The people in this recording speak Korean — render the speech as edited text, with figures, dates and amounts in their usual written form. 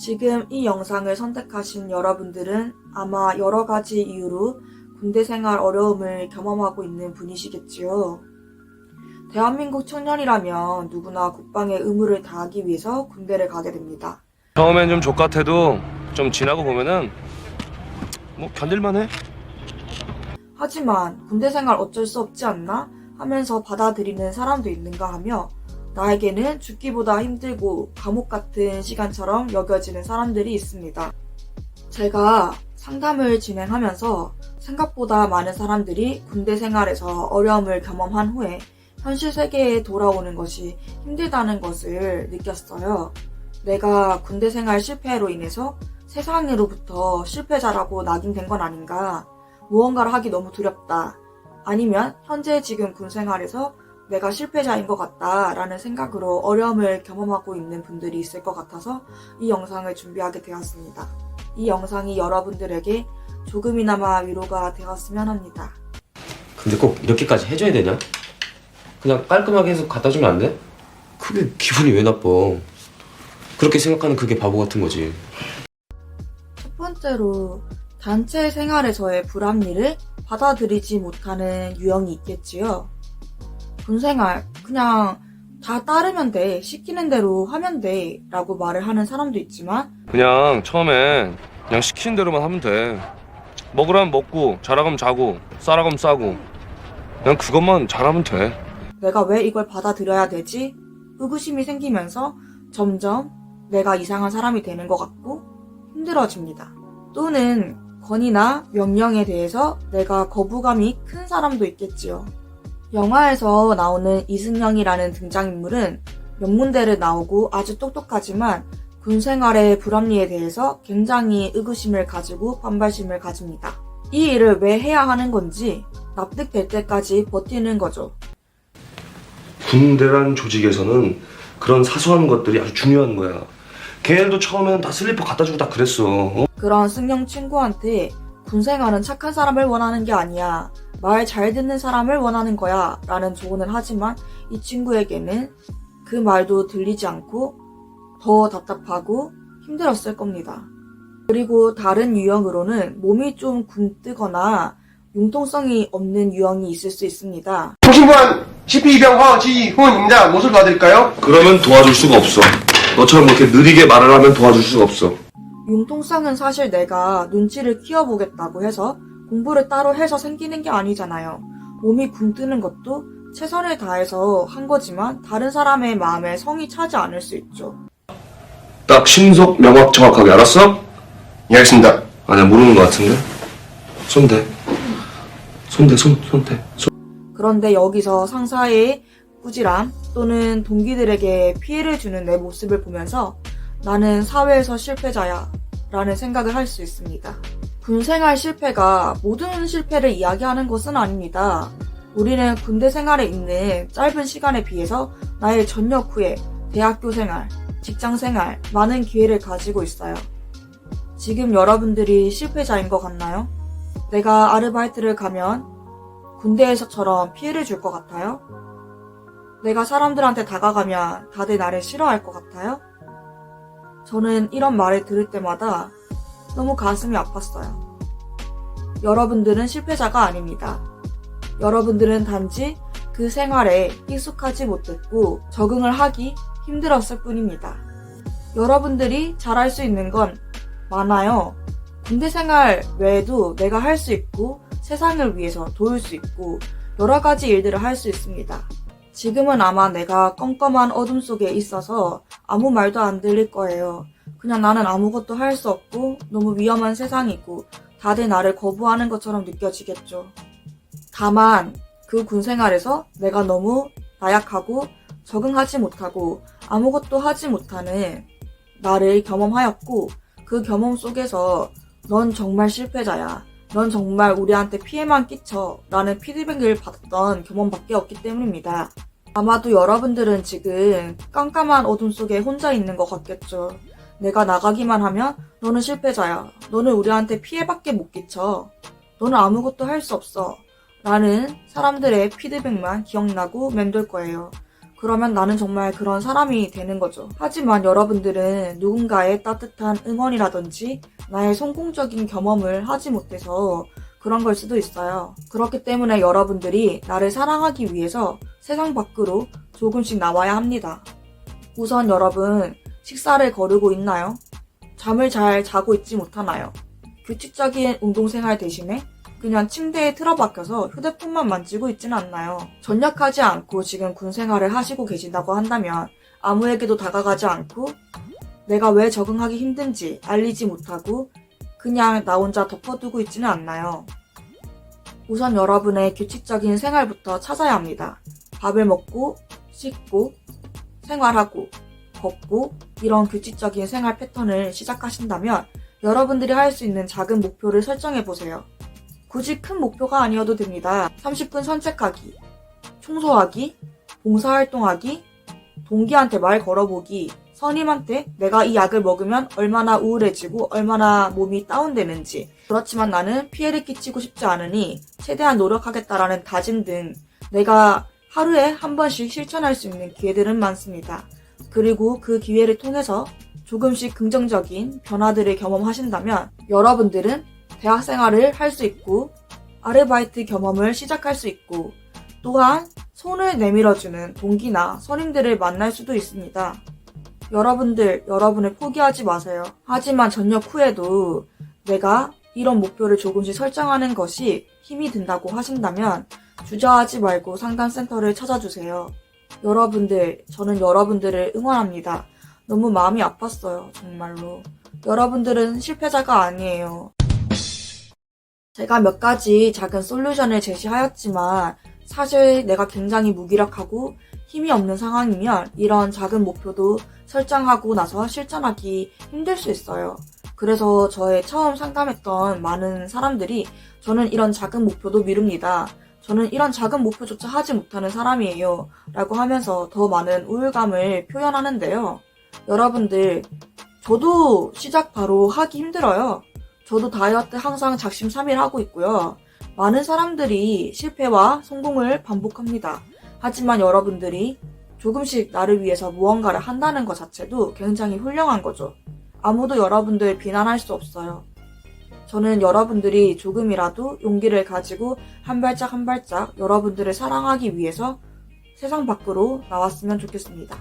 지금 이 영상을 선택하신 여러분들은 아마 여러 가지 이유로 군대 생활 어려움을 경험하고 있는 분이시겠지요. 대한민국 청년이라면 누구나 국방의 의무를 다하기 위해서 군대를 가게 됩니다. 처음엔 좀 족같아도 좀 지나고 보면은 뭐 견딜만해. 하지만 군대 생활 어쩔 수 없지 않나 하면서 받아들이는 사람도 있는가 하며 나에게는 죽기보다 힘들고 감옥 같은 시간처럼 여겨지는 사람들이 있습니다. 제가 상담을 진행하면서 생각보다 많은 사람들이 군대 생활에서 어려움을 경험한 후에 현실 세계에 돌아오는 것이 힘들다는 것을 느꼈어요. 내가 군대 생활 실패로 인해서 세상으로부터 실패자라고 낙인된 건 아닌가? 무언가를 하기 너무 두렵다. 아니면 현재 지금 군 생활에서 내가 실패자인 것 같다라는 생각으로 어려움을 경험하고 있는 분들이 있을 것 같아서 이 영상을 준비하게 되었습니다. 이 영상이 여러분들에게 조금이나마 위로가 되었으면 합니다. 근데 꼭 이렇게까지 해줘야 되냐? 그냥 깔끔하게 해서 갖다 주면 안 돼? 그게 기분이 왜 나빠? 그렇게 생각하는 그게 바보 같은 거지. 첫 번째로 단체 생활에서의 불합리를 받아들이지 못하는 유형이 있겠지요. 군생활 그냥 다 따르면 돼, 시키는 대로 하면 돼 라고 말을 하는 사람도 있지만 그냥 처음엔 그냥 시키는 대로만 하면 돼. 먹으라면 먹고 자라면 자고 싸라면 싸고 그냥 그것만 잘하면 돼. 내가 왜 이걸 받아들여야 되지? 의구심이 생기면서 점점 내가 이상한 사람이 되는 것 같고 힘들어집니다. 또는 권위나 명령에 대해서 내가 거부감이 큰 사람도 있겠지요. 영화에서 나오는 이승영이라는 등장인물은 명문대를 나오고 아주 똑똑하지만 군 생활의 불합리에 대해서 굉장히 의구심을 가지고 반발심을 가집니다. 이 일을 왜 해야 하는 건지 납득될 때까지 버티는 거죠. 군대란 조직에서는 그런 사소한 것들이 아주 중요한 거야. 걔네들도 처음에는 다 슬리퍼 갖다 주고 다 그랬어. 그런 승용 친구한테 군 생활은 착한 사람을 원하는 게 아니야. 말 잘 듣는 사람을 원하는 거야. 라는 조언을 하지만 이 친구에게는 그 말도 들리지 않고 더 답답하고 힘들었을 겁니다. 그리고 다른 유형으로는 몸이 좀 굼뜨거나 융통성이 없는 유형이 있을 수 있습니다. 통신관 CP2병 허지훈입니다. 무엇을 도와드릴까요? 그러면 도와줄 수가 없어. 너처럼 그렇게 느리게 말을 하면 도와줄 수가 없어. 융통성은 사실 내가 눈치를 키워보겠다고 해서 공부를 따로 해서 생기는 게 아니잖아요. 몸이 굼뜨는 것도 최선을 다해서 한 거지만 다른 사람의 마음에 성이 차지 않을 수 있죠. 딱 신속 명확 정확하게 알았어? 예, 알겠습니다. 아니야, 모르는 것 같은데. 손대. 손대. 그런데 여기서 상사의 꾸지람 또는 동기들에게 피해를 주는 내 모습을 보면서 나는 사회에서 실패자야 라는 생각을 할 수 있습니다. 군생활 실패가 모든 실패를 이야기하는 것은 아닙니다. 우리는 군대 생활에 있는 짧은 시간에 비해서 나의 전역 후에 대학교 생활, 직장 생활, 많은 기회를 가지고 있어요. 지금 여러분들이 실패자인 것 같나요? 내가 아르바이트를 가면 군대에서처럼 피해를 줄 것 같아요? 내가 사람들한테 다가가면 다들 나를 싫어할 것 같아요? 저는 이런 말을 들을 때마다 너무 가슴이 아팠어요. 여러분들은 실패자가 아닙니다. 여러분들은 단지 그 생활에 익숙하지 못했고 적응을 하기 힘들었을 뿐입니다. 여러분들이 잘할 수 있는 건 많아요. 군대 생활 외에도 내가 할 수 있고 세상을 위해서 도울 수 있고 여러 가지 일들을 할 수 있습니다. 지금은 아마 내가 껌껌한 어둠 속에 있어서 아무 말도 안 들릴 거예요. 그냥 나는 아무것도 할 수 없고 너무 위험한 세상이고 다들 나를 거부하는 것처럼 느껴지겠죠. 다만 그 군 생활에서 내가 너무 나약하고 적응하지 못하고 아무것도 하지 못하는 나를 경험하였고 그 경험 속에서 넌 정말 실패자야. 넌 정말 우리한테 피해만 끼쳐 라는 피드백을 받았던 경험밖에 없기 때문입니다. 아마도 여러분들은 지금 깜깜한 어둠 속에 혼자 있는 것 같겠죠. 내가 나가기만 하면 너는 실패자야. 너는 우리한테 피해밖에 못 끼쳐. 너는 아무것도 할 수 없어. 라는 사람들의 피드백만 기억나고 맴돌 거예요. 그러면 나는 정말 그런 사람이 되는 거죠. 하지만 여러분들은 누군가의 따뜻한 응원이라든지 나의 성공적인 경험을 하지 못해서 그런 걸 수도 있어요. 그렇기 때문에 여러분들이 나를 사랑하기 위해서 세상 밖으로 조금씩 나와야 합니다. 우선 여러분, 식사를 거르고 있나요? 잠을 잘 자고 있지 못하나요? 규칙적인 운동생활 대신에 그냥 침대에 틀어박혀서 휴대폰만 만지고 있지는 않나요? 전역하지 않고 지금 군 생활을 하시고 계신다고 한다면 아무에게도 다가가지 않고 내가 왜 적응하기 힘든지 알리지 못하고 그냥 나 혼자 덮어두고 있지는 않나요? 우선 여러분의 규칙적인 생활부터 찾아야 합니다. 밥을 먹고, 씻고, 생활하고, 걷고 이런 규칙적인 생활 패턴을 시작하신다면 여러분들이 할 수 있는 작은 목표를 설정해보세요. 굳이 큰 목표가 아니어도 됩니다. 30분 산책하기, 청소하기, 봉사활동하기, 동기한테 말 걸어보기, 선임한테 내가 이 약을 먹으면 얼마나 우울해지고 얼마나 몸이 다운되는지, 그렇지만 나는 피해를 끼치고 싶지 않으니 최대한 노력하겠다라는 다짐 등 내가 하루에 한 번씩 실천할 수 있는 기회들은 많습니다. 그리고 그 기회를 통해서 조금씩 긍정적인 변화들을 경험하신다면 여러분들은 대학 생활을 할 수 있고 아르바이트 경험을 시작할 수 있고 또한 손을 내밀어주는 동기나 선임들을 만날 수도 있습니다. 여러분들, 여러분을 포기하지 마세요. 하지만 전역 후에도 내가 이런 목표를 조금씩 설정하는 것이 힘이 든다고 하신다면 주저하지 말고 상담센터를 찾아주세요. 여러분들, 저는 여러분들을 응원합니다. 너무 마음이 아팠어요, 정말로. 여러분들은 실패자가 아니에요. 제가 몇 가지 작은 솔루션을 제시하였지만 사실 내가 굉장히 무기력하고 힘이 없는 상황이면 이런 작은 목표도 설정하고 나서 실천하기 힘들 수 있어요. 그래서 저의 처음 상담했던 많은 사람들이 저는 이런 작은 목표도 미룹니다. 저는 이런 작은 목표조차 하지 못하는 사람이에요. 라고 하면서 더 많은 우울감을 표현하는데요. 여러분들, 저도 시작 바로 하기 힘들어요. 저도 다이어트 항상 작심삼일 하고 있고요. 많은 사람들이 실패와 성공을 반복합니다. 하지만 여러분들이 조금씩 나를 위해서 무언가를 한다는 것 자체도 굉장히 훌륭한 거죠. 아무도 여러분들 비난할 수 없어요. 저는 여러분들이 조금이라도 용기를 가지고 한 발짝 한 발짝 여러분들을 사랑하기 위해서 세상 밖으로 나왔으면 좋겠습니다.